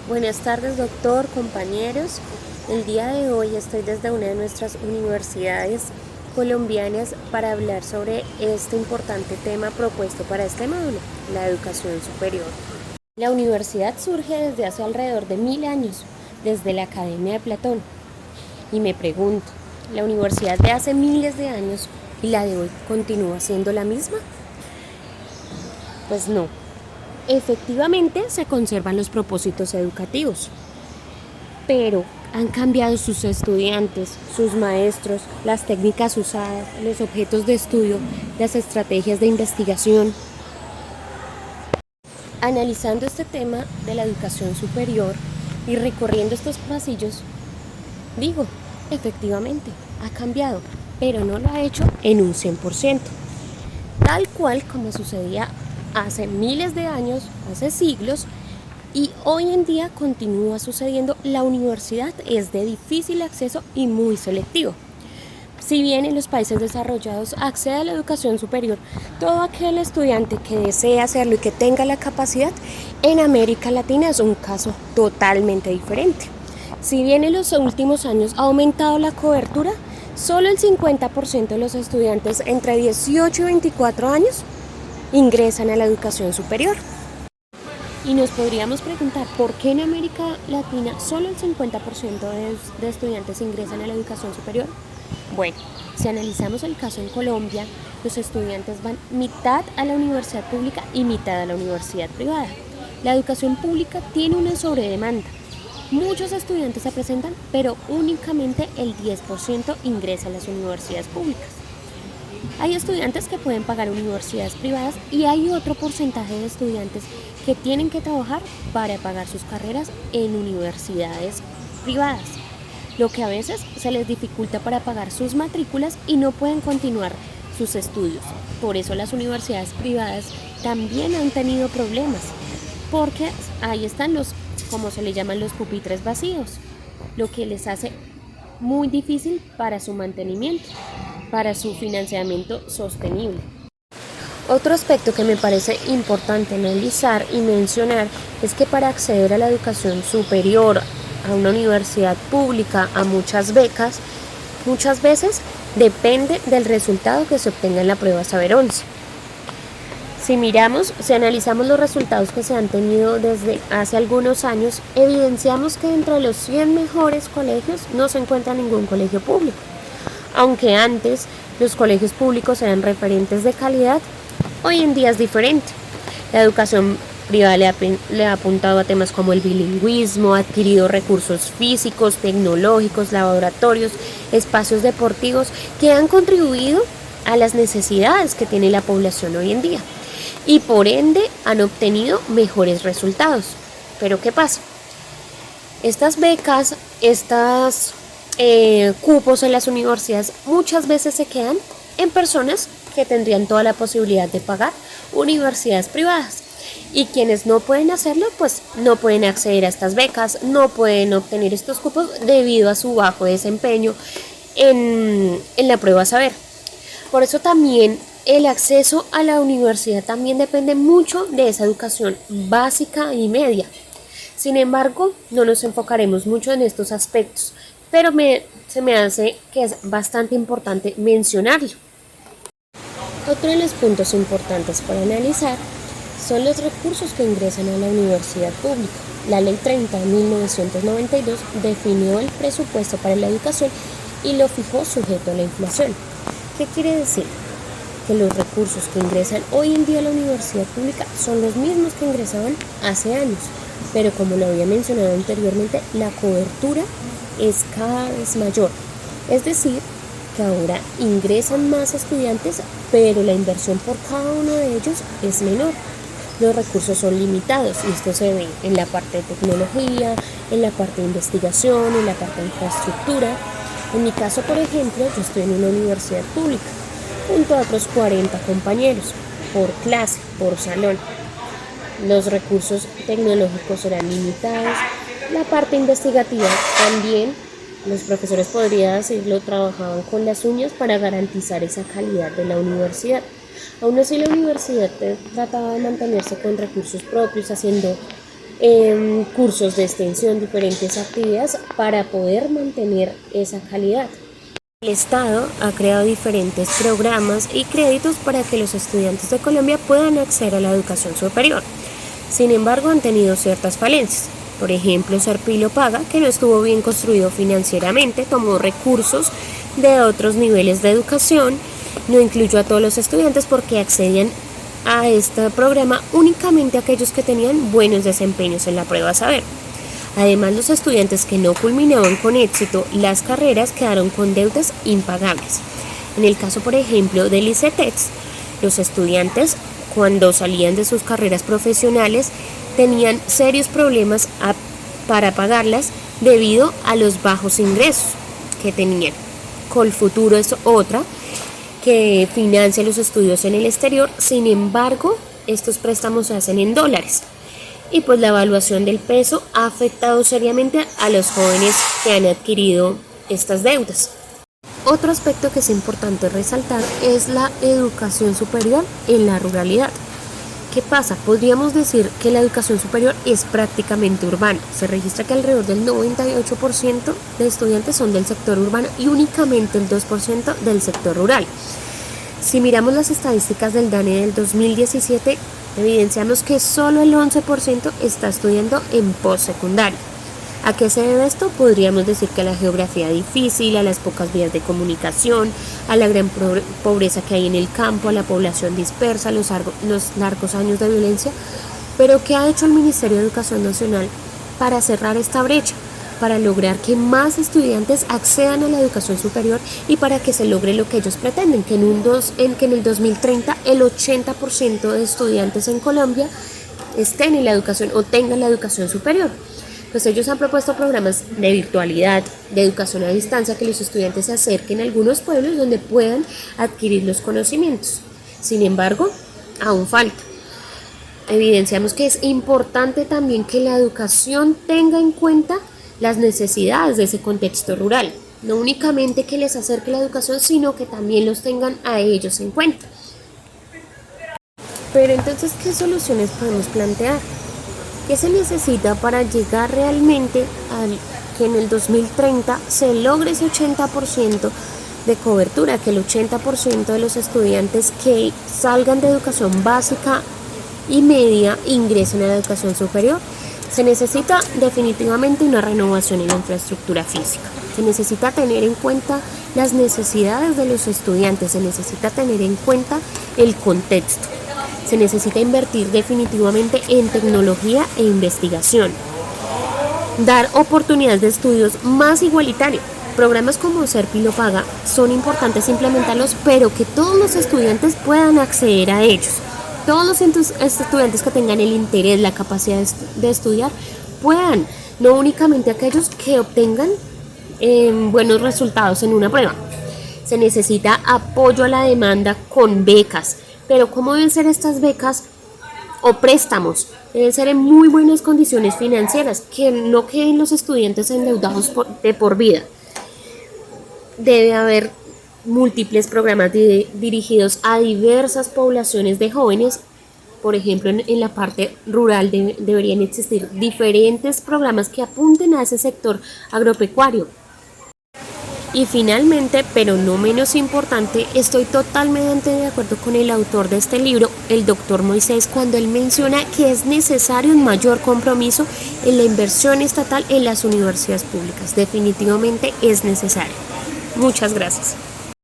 Buenas tardes, doctor, compañeros. El día de hoy estoy desde una de nuestras universidades colombianas para hablar sobre este importante tema propuesto para este módulo, la educación superior. La universidad surge desde hace alrededor de 1000 años, desde la Academia de Platón. Y me pregunto, ¿la universidad de hace miles de años y la de hoy continúa siendo la misma? Pues no. Efectivamente se conservan los propósitos educativos, pero han cambiado sus estudiantes, sus maestros, las técnicas usadas, los objetos de estudio, las estrategias de investigación. Analizando este tema de la educación superior y recorriendo estos pasillos, digo, efectivamente, ha cambiado, pero no lo ha hecho en un 100%, tal cual como sucedía hace miles de años, hace siglos. Y hoy en día continúa sucediendo. La universidad es de difícil acceso y muy selectivo. Si bien en los países desarrollados accede a la educación superior todo aquel estudiante que desee hacerlo y que tenga la capacidad, en América Latina es un caso totalmente diferente. Si bien en los últimos años ha aumentado la cobertura, solo el 50% de los estudiantes entre 18 y 24 años ingresan a la educación superior. Y nos podríamos preguntar por qué en América Latina solo el 50% de estudiantes ingresan a la educación superior. Bueno, si analizamos el caso en Colombia, los estudiantes van mitad a la universidad pública y mitad a la universidad privada. La educación pública tiene una sobredemanda. Muchos estudiantes se presentan, pero únicamente el 10% ingresa a las universidades públicas. Hay estudiantes que pueden pagar universidades privadas y hay otro porcentaje de estudiantes que tienen que trabajar para pagar sus carreras en universidades privadas, lo que a veces se les dificulta para pagar sus matrículas y no pueden continuar sus estudios. Por eso las universidades privadas también han tenido problemas, porque ahí están como se le llaman, los pupitres vacíos, lo que les hace muy difícil para su mantenimiento, para su financiamiento sostenible. Otro aspecto que me parece importante analizar y mencionar es que para acceder a la educación superior, a una universidad pública, a muchas becas, muchas veces depende del resultado que se obtenga en la prueba Saber 11. Si analizamos los resultados que se han tenido desde hace algunos años, evidenciamos que dentro de los 100 mejores colegios no se encuentra ningún colegio público. Aunque antes los colegios públicos eran referentes de calidad, hoy en día es diferente. La educación privada le ha apuntado a temas como el bilingüismo, ha adquirido recursos físicos, tecnológicos, laboratorios, espacios deportivos que han contribuido a las necesidades que tiene la población hoy en día y por ende han obtenido mejores resultados. Pero ¿qué pasa? Estas becas, cupos en las universidades muchas veces se quedan en personas que tendrían toda la posibilidad de pagar universidades privadas, y quienes no pueden hacerlo pues no pueden acceder a estas becas, no pueden obtener estos cupos debido a su bajo desempeño en la prueba Saber. Por eso también el acceso a la universidad también depende mucho de esa educación básica y media. Sin embargo, no nos enfocaremos mucho en estos aspectos, pero se me hace que es bastante importante mencionarlo. Otro de los puntos importantes para analizar son los recursos que ingresan a la universidad pública. La Ley 30 de 1992 definió el presupuesto para la educación y lo fijó sujeto a la inflación. ¿Qué quiere decir? Que los recursos que ingresan hoy en día a la universidad pública son los mismos que ingresaban hace años, pero como lo había mencionado anteriormente, la cobertura es cada vez mayor. Es decir, que ahora ingresan más estudiantes, pero la inversión por cada uno de ellos es menor. Los recursos son limitados y esto se ve en la parte de tecnología, en la parte de investigación, en la parte de infraestructura. En mi caso, por ejemplo, yo estoy en una universidad pública, junto a otros 40 compañeros, por clase, por salón. Los recursos tecnológicos serán limitados, la parte investigativa también. Los profesores, podría decirlo, trabajaban con las uñas para garantizar esa calidad de la universidad. Aún así, la universidad trataba de mantenerse con recursos propios, haciendo cursos de extensión, diferentes actividades para poder mantener esa calidad. El Estado ha creado diferentes programas y créditos para que los estudiantes de Colombia puedan acceder a la educación superior. Sin embargo, han tenido ciertas falencias. Por ejemplo, Serpilo Paga, que no estuvo bien construido financieramente, tomó recursos de otros niveles de educación, no incluyó a todos los estudiantes porque accedían a este programa únicamente aquellos que tenían buenos desempeños en la prueba saber. Además, los estudiantes que no culminaban con éxito las carreras quedaron con deudas impagables. En el caso, por ejemplo, del ICETEX, los estudiantes, cuando salían de sus carreras profesionales, tenían serios problemas para pagarlas debido a los bajos ingresos que tenían. Colfuturo es otra que financia los estudios en el exterior, sin embargo, estos préstamos se hacen en dólares. Y pues la evaluación del peso ha afectado seriamente a los jóvenes que han adquirido estas deudas. Otro aspecto que es importante resaltar es la educación superior en la ruralidad. ¿Qué pasa? Podríamos decir que la educación superior es prácticamente urbana. Se registra que alrededor del 98% de estudiantes son del sector urbano y únicamente el 2% del sector rural. Si miramos las estadísticas del DANE del 2017, evidenciamos que solo el 11% está estudiando en postsecundaria. ¿A qué se debe esto? Podríamos decir que a la geografía difícil, a las pocas vías de comunicación, a la gran pobreza que hay en el campo, a la población dispersa, los largos años de violencia. Pero ¿qué ha hecho el Ministerio de Educación Nacional para cerrar esta brecha? Para lograr que más estudiantes accedan a la educación superior y para que se logre lo que ellos pretenden, que en el 2030 el 80% de estudiantes en Colombia estén en la educación o tengan la educación superior. Pues ellos han propuesto programas de virtualidad, de educación a distancia, que los estudiantes se acerquen a algunos pueblos donde puedan adquirir los conocimientos. Sin embargo, aún falta. Evidenciamos que es importante también que la educación tenga en cuenta las necesidades de ese contexto rural. No únicamente que les acerque la educación, sino que también los tengan a ellos en cuenta. Pero entonces, ¿qué soluciones podemos plantear? ¿Qué se necesita para llegar realmente a que en el 2030 se logre ese 80% de cobertura, que el 80% de los estudiantes que salgan de educación básica y media ingresen a la educación superior? Se necesita definitivamente una renovación en la infraestructura física. Se necesita tener en cuenta las necesidades de los estudiantes, se necesita tener en cuenta el contexto. Se necesita invertir definitivamente en tecnología e investigación. Dar oportunidades de estudios más igualitarios. Programas como Serpilo Paga son importantes implementarlos, pero que todos los estudiantes puedan acceder a ellos. Todos los estudiantes que tengan el interés, la capacidad de estudiar, puedan, no únicamente aquellos que obtengan buenos resultados en una prueba. Se necesita apoyo a la demanda con becas, pero ¿cómo deben ser estas becas o préstamos? Deben ser en muy buenas condiciones financieras, que no queden los estudiantes endeudados de por vida. Debe haber múltiples programas dirigidos a diversas poblaciones de jóvenes. Por ejemplo, en la parte rural deberían existir diferentes programas que apunten a ese sector agropecuario. Y finalmente, pero no menos importante, estoy totalmente de acuerdo con el autor de este libro, el doctor Moisés, cuando él menciona que es necesario un mayor compromiso en la inversión estatal en las universidades públicas. Definitivamente es necesario. Muchas gracias.